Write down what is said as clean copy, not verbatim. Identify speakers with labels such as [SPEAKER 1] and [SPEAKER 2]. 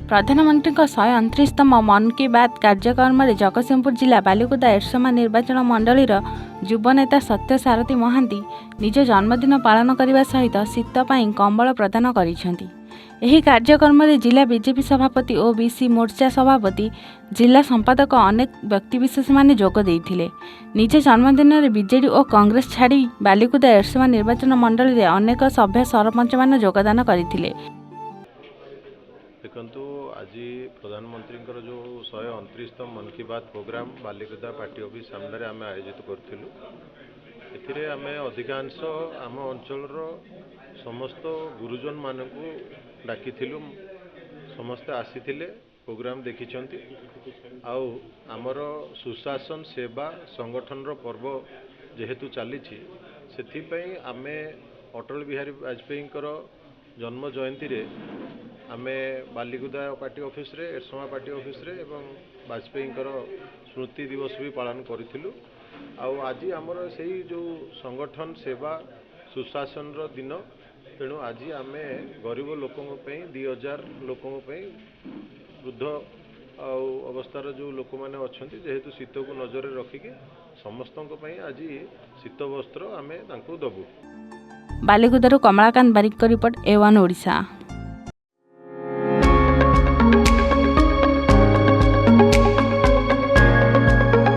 [SPEAKER 1] प्रधानमंत्री 129तम मन की बात कार्यक्रम में जगतसिंहपुर जिला बालिकुदा एरसमा निर्वाचन मंडलीर युवनेता सत्य सारथी महांती निज जन्मदिन पालन करने सहित शीतपाई कंबल प्रदान करिसेंती। एही कार्यक्रम में जिला बीजेपी सभापति और बीसी मोर्चा सभापति जिला संपादक अनेक व्यक्तिविशेष माने जोग देइथिले। निज जन्मदिन में बीजेडी और कांग्रेस छाड़ी बालिकुदा एरसमा निर्वाचन मंडली रे अनेक सभ्य सरपंच मान योगदान करथिले।
[SPEAKER 2] देखु आज प्रधानमंत्री जो 129तम मन की बात प्रोग्राम बालिकुदा पार्टी ऑफिस सामने आम आयोजित करूँ। एम अधिकांश आम अंचल समस्त गुरुजन मानक डाकी समस्ते आसी प्रोग्राम देखी आमर सुशासन सेवा संगठन पर्व जेहेतु चली आम अटल बिहारी वाजपेयी जन्म जयंती रे आमे बालिकुदा पार्टी ऑफिस रे एरसमा पार्टी ऑफिस रे एवं वाजपेयी स्मृति दिवस भी पालन करूँ। आज आमर से जो संगठन सेवा सुशासन दिन तेणु आज आम गरीब लोकों 2000 लोकों वृद्ध अवस्थार जो लोक मैंने अच्छा जेहेतु शीत को नजर रखिकी समस्त आज शीत वस्त्र आम दबू।
[SPEAKER 1] बालिकुदारू कमलाकांत बारिक रिपोर्ट A1 ओडिशा।